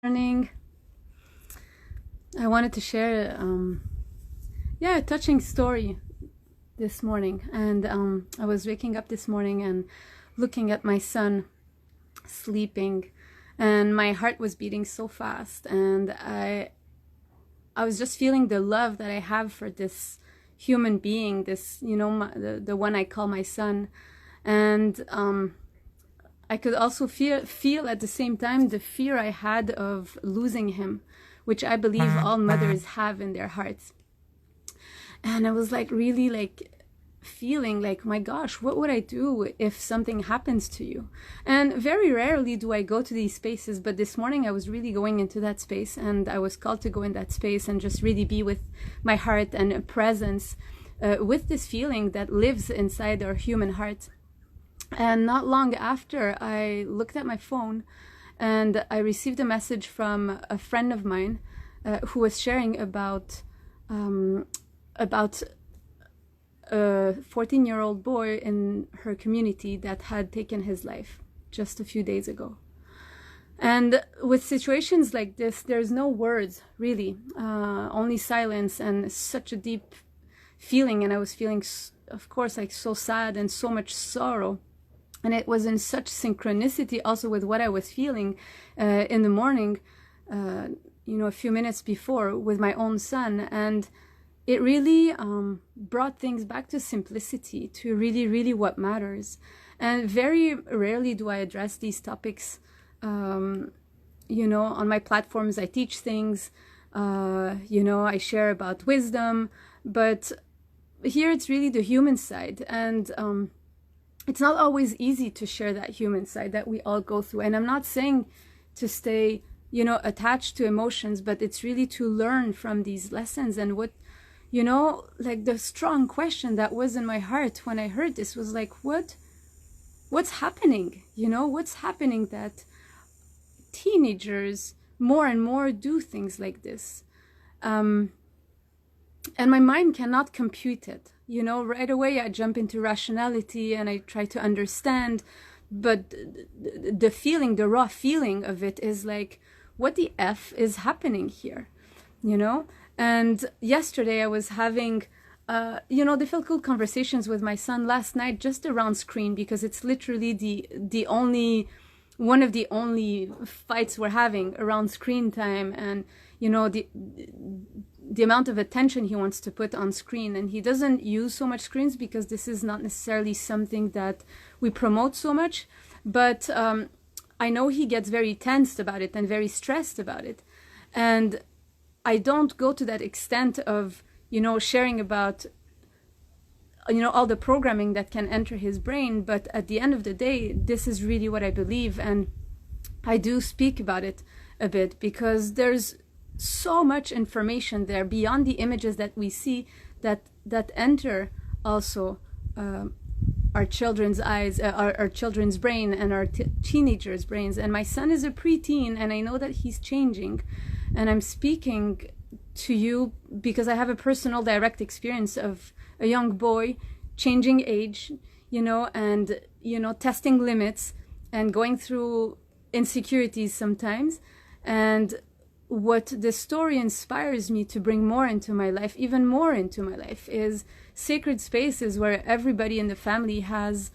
Morning. I wanted to share a touching story this morning. And I was waking up this morning and looking at my son sleeping, and my heart was beating so fast, and I was just feeling the love that I have for this human being, this, the one I call my son. And I could also feel at the same time the fear I had of losing him, which I believe all mothers have in their hearts. And I was really feeling like, my gosh, what would I do if something happens to you? And very rarely do I go to these spaces, but this morning I was really going into that space, and I was called to go in that space and just really be with my heart and a presence with this feeling that lives inside our human heart. And not long after, I looked at my phone and I received a message from a friend of mine who was sharing about a 14-year-old boy in her community that had taken his life just a few days ago. And with situations like this, there's no words, really, only silence and such a deep feeling. And I was feeling, of course, like so sad and so much sorrow. And it was in such synchronicity also with what I was feeling in the morning, a few minutes before with my own son. And it really brought things back to simplicity, to really, really what matters. And very rarely do I address these topics. On my platforms, I teach things, I share about wisdom, but here it's really the human side. And it's not always easy to share that human side that we all go through. And I'm not saying to stay, attached to emotions, but it's really to learn from these lessons. And what, the strong question that was in my heart when I heard this was like, what's happening? What's happening that teenagers more and more do things like this? And my mind cannot compute it. Right away I jump into rationality and I try to understand, but the feeling, the raw feeling of it is like, what the F is happening here? And yesterday I was having, difficult conversations with my son last night just around screen, because it's literally one of the only fights we're having around screen time, and the amount of attention he wants to put on screen. And he doesn't use so much screens because this is not necessarily something that we promote so much. But I know he gets very tensed about it and very stressed about it. And I don't go to that extent of, sharing about, all the programming that can enter his brain. But at the end of the day, this is really what I believe. And I do speak about it a bit because there's so much information there beyond the images that we see that enter also our children's eyes, our children's brain, and our teenagers' brains. And my son is a preteen, and I know that he's changing. And I'm speaking to you because I have a personal direct experience of a young boy changing age, and testing limits and going through insecurities sometimes. And what this story inspires me to bring more into my life, even more into my life, is sacred spaces where everybody in the family has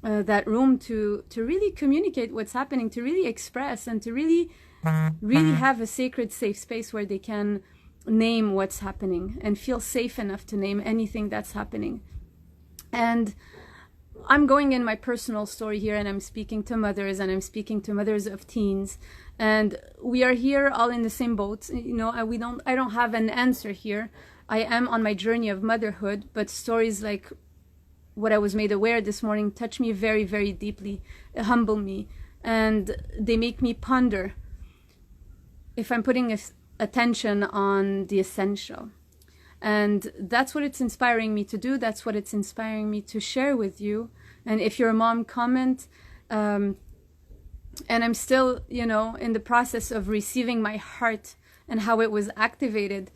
that room to really communicate what's happening, to really express, and to really have a sacred, safe space where they can name what's happening and feel safe enough to name anything that's happening. And I'm going in my personal story here, and I'm speaking to mothers, and I'm speaking to mothers of teens, and we are here all in the same boat. I don't have an answer here. I am on my journey of motherhood, but stories like what I was made aware this morning touch me very, very deeply, humble me, and they make me ponder if I'm putting attention on the essential. And that's what it's inspiring me to do. That's what it's inspiring me to share with you. And if you're a mom, comment. And I'm still, in the process of receiving my heart and how it was activated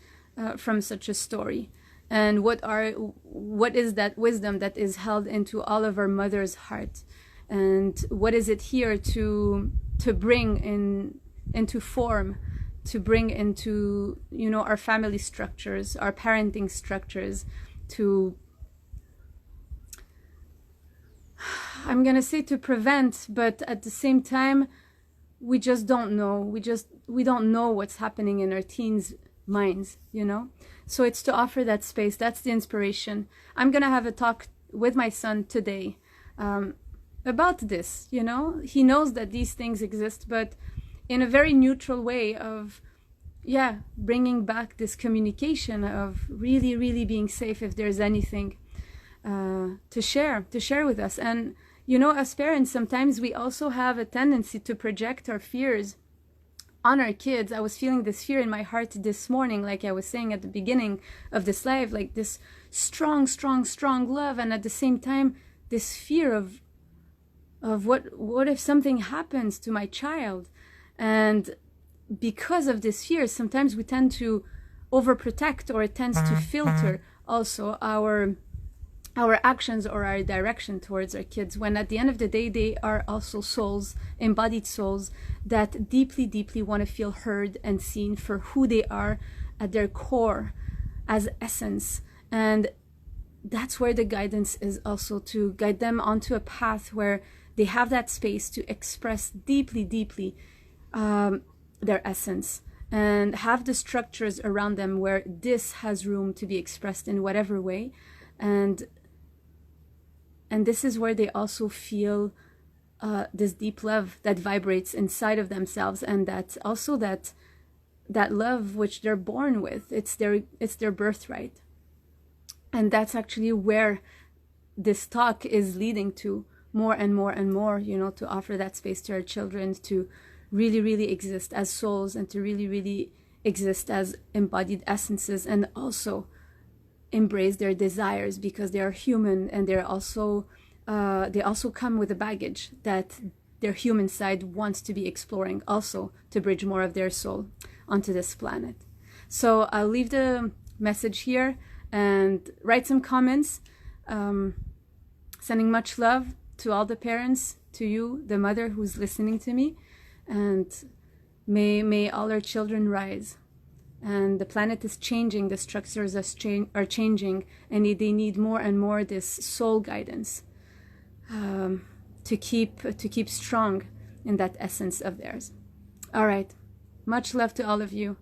from such a story. And what is that wisdom that is held into all of our mothers' heart? And what is it here to bring into form, to bring into, you know, our family structures, our parenting structures, to, I'm gonna say to prevent, but at the same time, we just don't know. We don't know what's happening in our teens' minds, you know? So it's to offer that space. That's the inspiration. I'm gonna have a talk with my son today about this, you know? He knows that these things exist, but in a very neutral way of, yeah, bringing back this communication of really, really being safe if there's anything to share with us. And, you know, as parents, sometimes we also have a tendency to project our fears on our kids. I was feeling this fear in my heart this morning, like I was saying at the beginning of this live, like this strong, strong, strong love, and at the same time, this fear of what if something happens to my child? And because of this fear, sometimes we tend to overprotect, or it tends to filter also our actions or our direction towards our kids, when at the end of the day, they are also souls, embodied souls, that deeply, deeply want to feel heard and seen for who they are at their core, as essence. And that's where the guidance is, also to guide them onto a path where they have that space to express deeply, deeply their essence, and have the structures around them where this has room to be expressed in whatever way. And this is where they also feel this deep love that vibrates inside of themselves, and that also that love which they're born with. It's their birthright. And that's actually where this talk is leading to, more and more and more, you know, to offer that space to our children to really, really exist as souls, and to really, really exist as embodied essences, and also embrace their desires, because they are human, and they're also they also come with a baggage that their human side wants to be exploring, also to bridge more of their soul onto this planet. So I'll leave the message here and write some comments, sending much love to all the parents, to you, the mother who's listening to me, and may all our children rise. And the planet is changing, the structures are changing, and they need more and more this soul guidance to keep strong in that essence of theirs. All right, much love to all of you.